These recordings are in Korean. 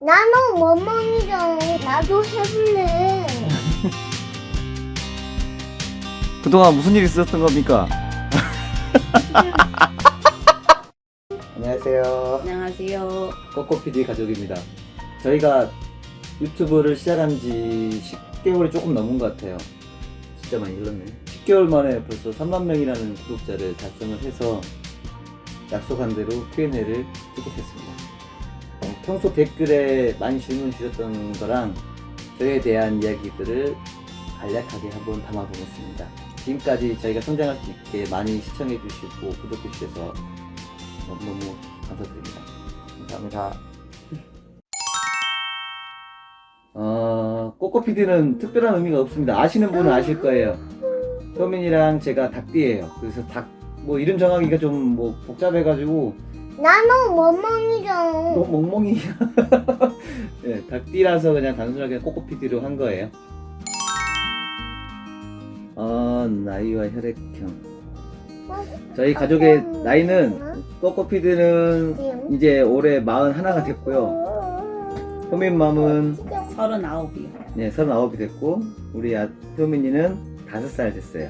나는 원망이잖아. 나도 해볼래. 그동안 무슨 일 있었던 겁니까? 안녕하세요. 안녕하세요. 꼬꼬PD 가족입니다. 저희가 유튜브를 시작한 지 10개월이 조금 넘은 것 같아요. 진짜 많이 흘렀네. 10개월 만에 벌써 3만 명이라는 구독자를 달성을 해서 약속한 대로 Q&A를 찍게 됐습니다. 평소 댓글에 많이 질문 주셨던 거랑 저에 대한 이야기들을 간략하게 한번 담아보겠습니다. 지금까지 저희가 성장할 수 있게 많이 시청해 주시고 구독해 주셔서 너무너무 감사드립니다. 감사합니다. 꼬꼬PD는 특별한 의미가 없습니다. 아시는 분은 아실 거예요. 효민이랑 제가 닭띠예요. 그래서 닭 뭐 이름 정하기가 좀 뭐 복잡해가지고 나는 원망이잖아. 너 멍멍이야. 네, 닭띠라서 그냥 단순하게 꼬꼬PD로 한 거예요. 나이와 혈액형. 저희 가족의 나이는 꼬꼬PD는 이제 올해 41가 됐고요. 효민맘은 39이요. 네, 39이 됐고 우리 효민이는 5살 됐어요.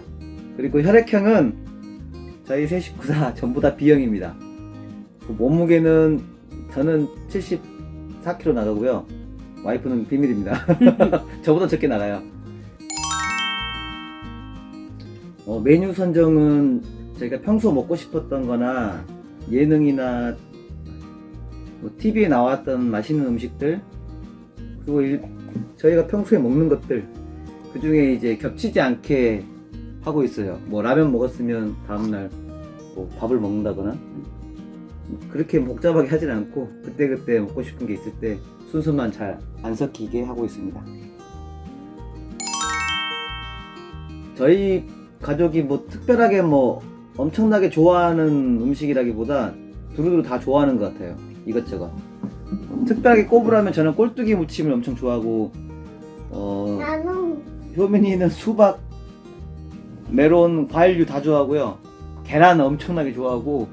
그리고 혈액형은 저희 세 식구 다 전부 다 B형입니다. 몸무게는 저는 74kg 나가고요. 와이프는 비밀입니다. 저보다 적게 나가요. 메뉴 선정은 저희가 평소 먹고 싶었던 거나 예능이나 뭐 TV에 나왔던 맛있는 음식들 그리고 저희가 평소에 먹는 것들 그 중에 이제 겹치지 않게 하고 있어요. 뭐 라면 먹었으면 다음날 뭐 밥을 먹는다거나 그렇게 복잡하게 하진 않고 그때그때 먹고 싶은 게 있을 때 순서만 잘 안 섞이게 하고 있습니다. 저희 가족이 뭐 특별하게 뭐 엄청나게 좋아하는 음식이라기보다 두루두루 다 좋아하는 것 같아요. 이것저것 특별하게 꼽으라면 저는 꼴뚜기 무침을 엄청 좋아하고 나는 효민이는 수박, 메론, 과일류 다 좋아하고요. 계란 엄청나게 좋아하고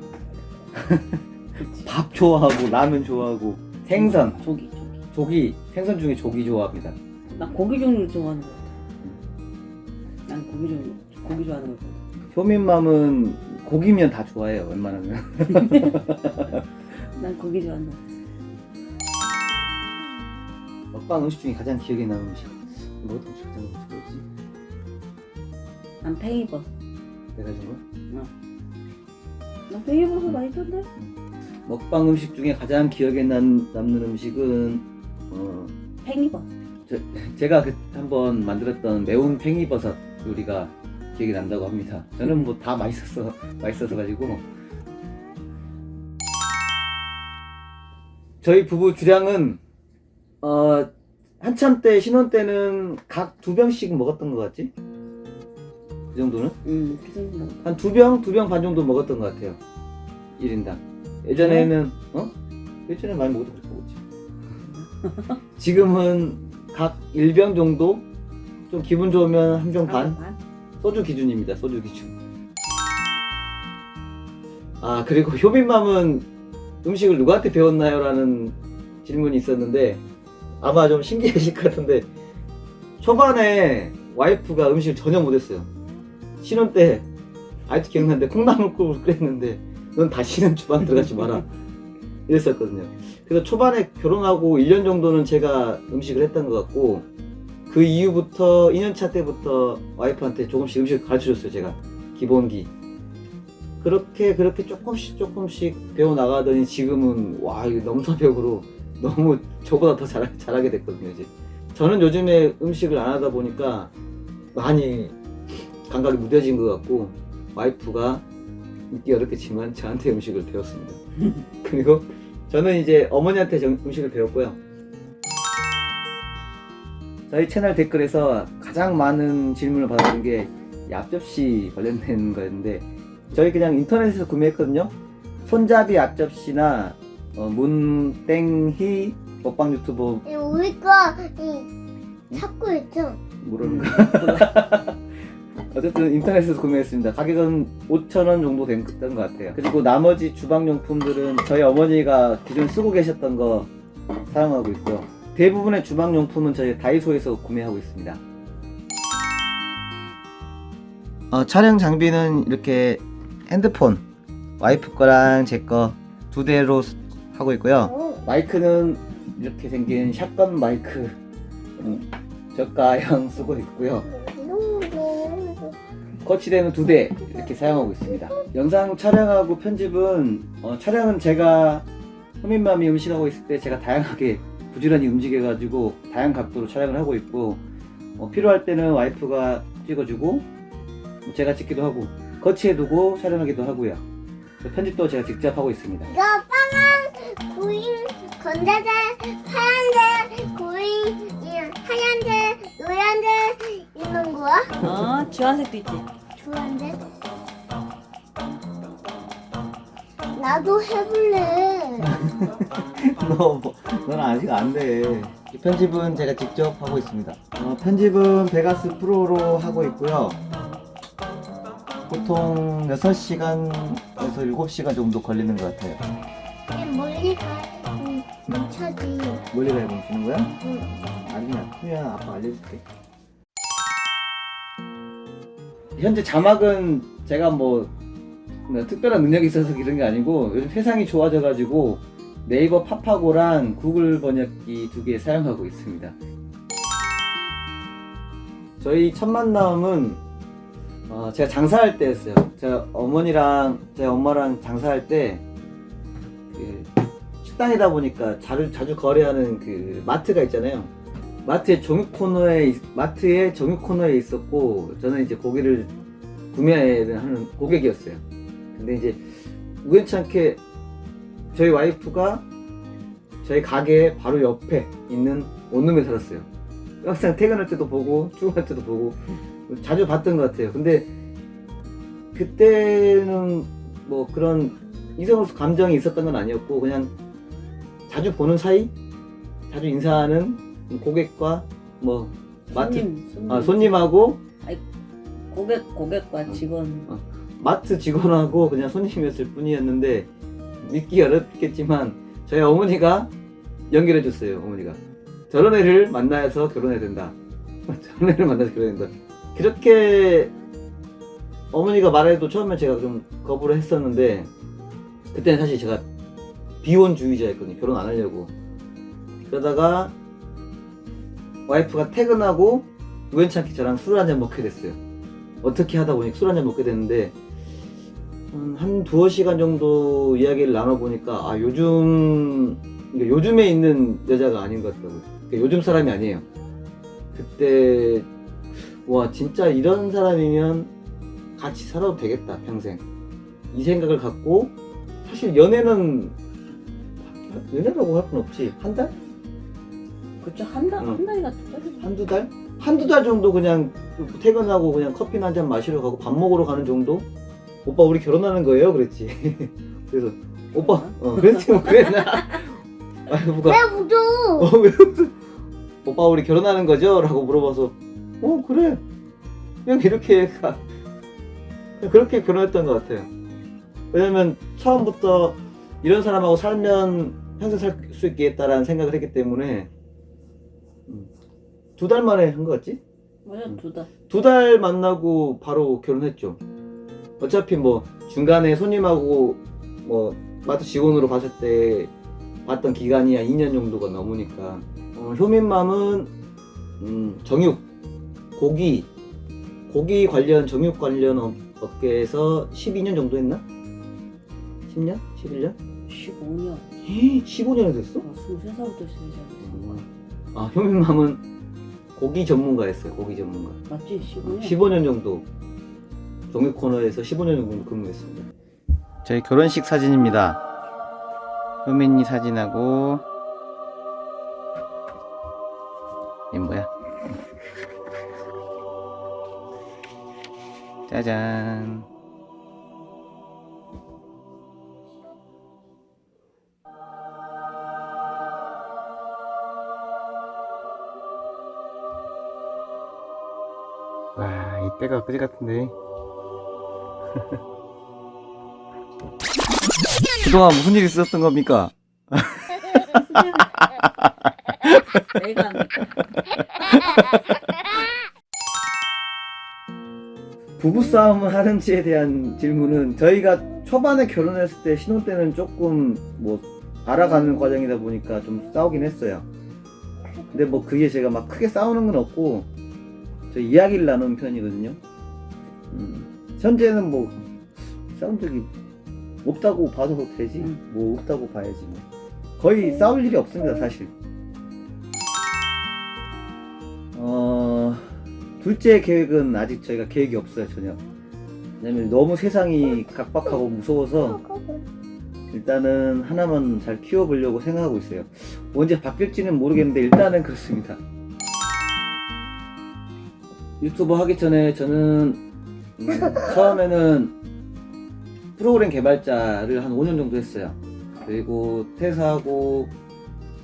밥 좋아하고 라면 좋아하고 생선, 조기, 생선 중에 조기 좋아합니다. 나 고기 종류 좋아하는 거 같아. 난 고기 좋아하는 거 같아. 효민맘은 고기면 다 좋아해요. 웬만하면. 난 고기 좋아하는 거 같아. 먹방 음식 중에 가장 기억에 남는 음식 뭐 어떤 음식 가장 좋아하지? 난 팽이버섯. 내가 준 거? 난 팽이버섯 맛있던데? 먹방 음식 중에 가장 기억에 남는 음식은 팽이버섯. 제가 한번 만들었던 매운 팽이버섯 요리가 기억이 난다고 합니다. 저는 뭐 다 맛있어서 가지고 저희 부부 주량은 한참 때 신혼 때는 각 2병씩 먹었던 것 같지? 그 정도는? 그 정도. 한 2병 반 정도 먹었던 것 같아요. 1인당. 예전에는 예전에 많이 먹어도 그렇게 먹었지. 지금은 각 1병 정도? 좀 기분 좋으면 1병 반? 소주 기준입니다. 소주 기준. 그리고 효민맘은 음식을 누구한테 배웠나요? 라는 질문이 있었는데 아마 좀 신기하실 것 같은데 초반에 와이프가 음식을 전혀 못했어요. 신혼 때 아직도 기억나는데 콩나물국을 끓였는데 넌 다시는 주방 들어가지 마라 이랬었거든요. 그래서 초반에 결혼하고 1년 정도는 제가 음식을 했던 것 같고 그 이후부터 2년차 때부터 와이프한테 조금씩 음식을 가르쳐줬어요. 제가 기본기 그렇게 조금씩 배워나가더니 지금은 와 이거 넘사벽으로 너무 저보다 더 잘하게 됐거든요. 이제 저는 요즘에 음식을 안 하다 보니까 많이 감각이 무뎌진 것 같고 와이프가 믿기 어렵겠지만 저한테 음식을 배웠습니다. 그리고 저는 이제 어머니한테 음식을 배웠고요. 저희 채널 댓글에서 가장 많은 질문을 받았던 게 이 앞접시 관련된 거였는데 저희 그냥 인터넷에서 구매했거든요. 손잡이 앞접시나 문땡희 먹방 유튜버 우리가 찾고 있죠. 모르는 거. 어쨌든 인터넷에서 구매했습니다. 가격은 5,000원 정도 됐던 것 같아요. 그리고 나머지 주방용품들은 저희 어머니가 기존 쓰고 계셨던 거 사용하고 있고요. 대부분의 주방용품은 저희 다이소에서 구매하고 있습니다. 촬영 장비는 이렇게 핸드폰, 와이프 거랑 제 거 두 대로 하고 있고요. 마이크는 이렇게 생긴 샷건 마이크 저가형 쓰고 있고요. 거치대는 두 대 이렇게 사용하고 있습니다. 영상 촬영하고 편집은 촬영은 제가 호민맘이 음식하고 있을 때 제가 다양하게 부지런히 움직여가지고 다양한 각도로 촬영을 하고 있고, 필요할 때는 와이프가 찍어주고 제가 찍기도 하고 거치해두고 촬영하기도 하고요. 편집도 제가 직접 하고 있습니다. 이거 빨간 고인 건자재, 파란색 고인, 하얀색, 노란색 있는 거야? 주황색도 있지. 좋아한데? 나도 해볼래. 너는 아직 안 돼. 편집은 제가 직접 하고 있습니다. 편집은 베가스 프로로 하고 있고요. 보통 6시간에서 7시간 정도 걸리는 것 같아요. 멀리 가 멈춰지. 멀리 가야 멈추는 거야? 응. 아니야, 후야 아빠 알려줄게. 현재 자막은 제가 뭐 특별한 능력이 있어서 이런 게 아니고, 요즘 세상이 좋아져가지고 네이버 팝하고랑 구글 번역기 두 개 사용하고 있습니다. 저희 첫 만남은 제가 장사할 때였어요. 제가 어머니랑 제 엄마랑 장사할 때 식당이다 보니까 자주 거래하는 그 마트가 있잖아요. 마트의 정육 코너에 있었고, 저는 이제 고기를 구매하는 고객이었어요. 근데 이제 우연찮게 저희 와이프가 저희 가게 바로 옆에 있는 원룸에 살았어요. 항상 퇴근할 때도 보고 출근할 때도 보고 자주 봤던 것 같아요. 근데 그때는 뭐 그런 이성으로서 감정이 있었던 건 아니었고, 그냥 자주 보는 사이, 자주 인사하는 고객과 뭐 마트 손님하고 고객과 직원. 마트 직원하고 그냥 손님이었을 뿐이었는데, 믿기 어렵겠지만 저희 어머니가 연결해 줬어요. 어머니가 저런 애를 만나서 결혼해야 된다. 저런 애를 만나서 결혼해야 된다. 그렇게 어머니가 말해도 처음에 제가 좀 거부를 했었는데, 그때는 사실 제가 비혼주의자였거든요. 결혼 안 하려고. 그러다가 와이프가 퇴근하고 우연찮게 저랑 술을 한잔 먹게 됐어요. 어떻게 하다 보니 술 한잔 먹게 됐는데, 한 두어 시간 정도 이야기를 나눠보니까 요즘에 있는 여자가 아닌 것 같더라고요. 요즘 사람이 아니에요. 그때 와, 진짜 이런 사람이면 같이 살아도 되겠다 평생, 이 생각을 갖고, 사실 연애라고 할 건 없지. 한 달? 그쵸, 한 달이가 한두 달? 한두 달 정도 그냥 퇴근하고 그냥 커피나 한잔 마시러 가고 밥 먹으러 가는 정도? 오빠 우리 결혼하는 거예요? 그랬지. 그래서 오빠 그랬지 뭐 그랬나? 와이프가 왜 웃어? 왜 웃어? 오빠 우리 결혼하는 거죠? 라고 물어봐서 그래, 그냥 이렇게 그렇게 결혼했던 것 같아요. 왜냐면 처음부터 이런 사람하고 살면 평생 살 수 있겠다라는 생각을 했기 때문에. 2달 만에 한 것 같지? 맞아, 2달. 2달 만나고 바로 결혼했죠. 어차피 뭐 중간에 손님하고 뭐 마트 직원으로 봤을 때 봤던 기간이 한 2년 정도가 넘으니까. 효민맘은 정육, 고기 관련, 정육 관련 업계에서 12년 정도 했나? 10년? 11년? 15년. 15년이 됐어? 23살부터 시작했어. 효민맘은 고기 전문가였어요. 고기 전문가. 맞지? 15년? 15년 정도 정육 코너에서 15년 정도 근무했습니다. 저희 결혼식 사진입니다. 효민이 사진하고 얘 뭐야? 짜잔. 와, 이때가 그지 같은데. 그동안 무슨 일 있었던 겁니까? 내가 하는 거. 부부싸움을 하는지에 대한 질문은 저희가 초반에 결혼했을 때 신혼 때는 조금 뭐 알아가는 과정이다 보니까 좀 싸우긴 했어요. 근데 뭐 그게 제가 막 크게 싸우는 건 없고 저 이야기를 나누는 편이거든요. 현재는 뭐 싸운 적이 없다고 봐도 되지. 뭐 없다고 봐야지 뭐. 거의 싸울 일이 없습니다 사실. 둘째 계획은 아직 저희가 계획이 없어요 전혀. 왜냐면 너무 세상이 각박하고 무서워서 일단은 하나만 잘 키워보려고 생각하고 있어요. 언제 바뀔지는 모르겠는데 일단은 그렇습니다. 유튜버 하기 전에 저는 처음에는 프로그램 개발자를 한 5년 정도 했어요. 그리고 퇴사하고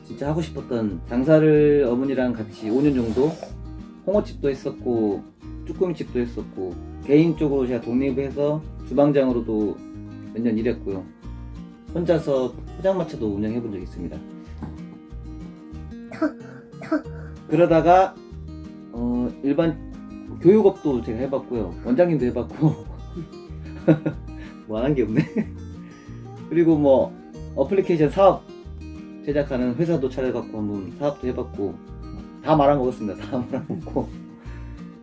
진짜 하고 싶었던 장사를 어머니랑 같이 5년 정도 홍어집도 했었고 쭈꾸미집도 했었고 개인적으로 제가 독립해서 주방장으로도 몇 년 일했고요. 혼자서 포장마차도 운영해 본 적이 있습니다. 그러다가 일반 교육업도 제가 해봤고요. 원장님도 해봤고 뭐 안 한 게 없네. 그리고 뭐 어플리케이션 사업 제작하는 회사도 차려갖고 한번 사업도 해봤고 다 말아먹었습니다. 다 말아먹고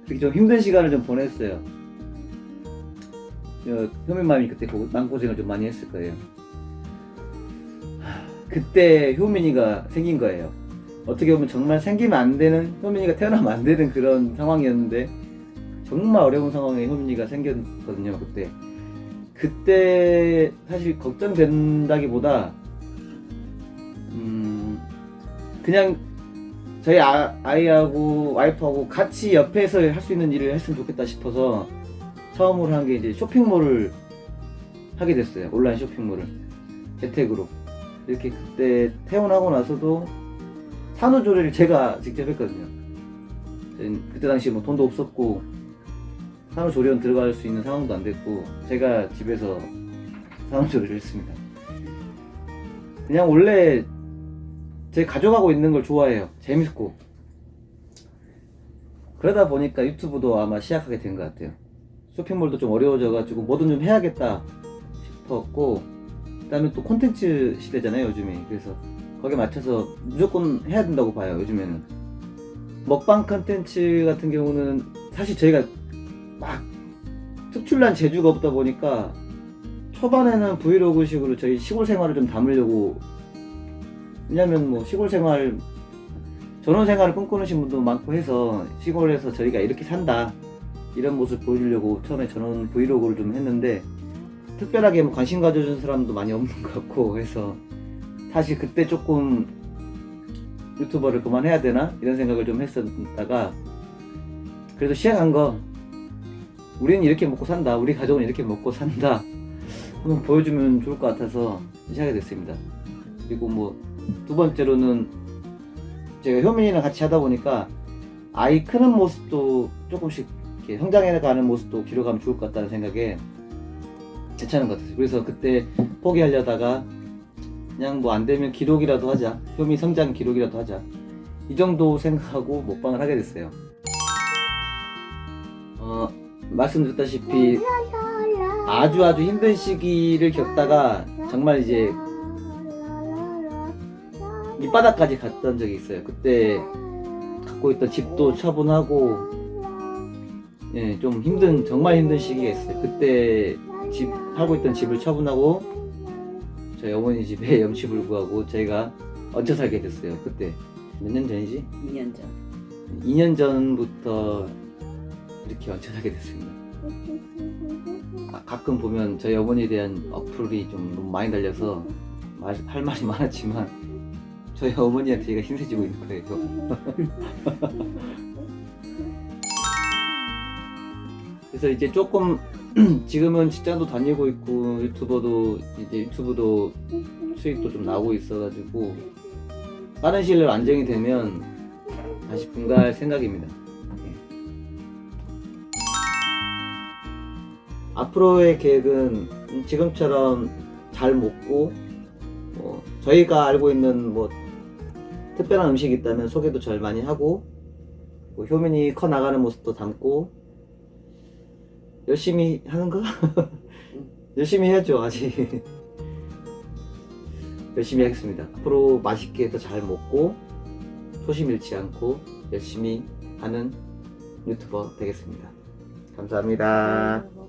그렇게 좀 힘든 시간을 좀 보냈어요. 효민맘이 그때 마음고생을 좀 많이 했을 거예요. 그때 효민이가 생긴 거예요. 어떻게 보면 정말 생기면 안 되는, 효민이가 태어나면 안 되는 그런 상황이었는데 정말 어려운 상황에 효민이가 생겼거든요. 그때 사실 걱정된다기보다 그냥 저희 아이하고 와이프하고 같이 옆에서 할 수 있는 일을 했으면 좋겠다 싶어서 처음으로 한 게 이제 쇼핑몰을 하게 됐어요. 온라인 쇼핑몰을 재택으로. 이렇게 그때 퇴원하고 나서도 산후조리를 제가 직접 했거든요. 그때 당시 뭐 돈도 없었고 산후조리원 들어갈 수 있는 상황도 안 됐고 제가 집에서 산후조리를 했습니다. 그냥 원래 제 가져가고 있는 걸 좋아해요. 재밌고. 그러다 보니까 유튜브도 아마 시작하게 된 것 같아요. 쇼핑몰도 좀 어려워져가지고 뭐든 좀 해야겠다 싶었고, 그 다음에 또 콘텐츠 시대잖아요 요즘에. 그래서 거기에 맞춰서 무조건 해야 된다고 봐요 요즘에는. 먹방 콘텐츠 같은 경우는 사실 저희가 막 특출난 재주가 없다 보니까 초반에는 브이로그식으로 저희 시골 생활을 좀 담으려고. 왜냐면 뭐 시골 생활, 전원 생활을 꿈꾸는 분도 많고 해서 시골에서 저희가 이렇게 산다 이런 모습 보여주려고 처음에 전원 브이로그를 좀 했는데 특별하게 뭐 관심 가져준 사람도 많이 없는 것 같고 해서 사실 그때 조금 유튜버를 그만해야 되나 이런 생각을 좀 했었다가 그래도 시작한 거 우리는 이렇게 먹고 산다, 우리 가족은 이렇게 먹고 산다 한번 보여주면 좋을 것 같아서 시작이 됐습니다. 그리고 뭐 두 번째로는 제가 효민이랑 같이 하다 보니까 아이 크는 모습도 조금씩 이렇게 성장해가는 모습도 기록하면 좋을 것 같다는 생각에 괜찮은 것 같았어요. 그래서 그때 포기하려다가 그냥 뭐 안되면 기록이라도 하자, 효미 성장 기록이라도 하자 이 정도 생각하고 먹방을 하게 됐어요. 말씀드렸다시피 아주 힘든 시기를 겪다가 정말 이제 밑바닥까지 갔던 적이 있어요. 그때 갖고 있던 집도 처분하고 예, 좀 힘든, 정말 힘든 시기가 있어요. 그때 살고 있던 집을 처분하고 저희 어머니 집에 염치불 구하고 저희가 얹혀 살게 됐어요. 그때 몇 년 전이지? 2년 전. 2년 전부터 이렇게 얹혀 살게 됐습니다. 가끔 보면 저희 어머니에 대한 어플이 좀 너무 많이 달려서 할 말이 많았지만 저희 어머니한테 제가 힘세지고 있는 거예요. 그래서 이제 조금 지금은 직장도 다니고 있고 유튜브도 수익도 좀 나오고 있어가지고 빠른 시일 내로 안정이 되면 다시 분가할 생각입니다. 앞으로의 계획은 지금처럼 잘 먹고 저희가 알고 있는 뭐 특별한 음식이 있다면 소개도 잘 많이 하고, 뭐 효민이 커 나가는 모습도 담고, 열심히 하는가? 열심히 해야죠, 아직. 열심히 하겠습니다. 앞으로 맛있게 더 잘 먹고, 초심 잃지 않고, 열심히 하는 유튜버 되겠습니다. 감사합니다. 어,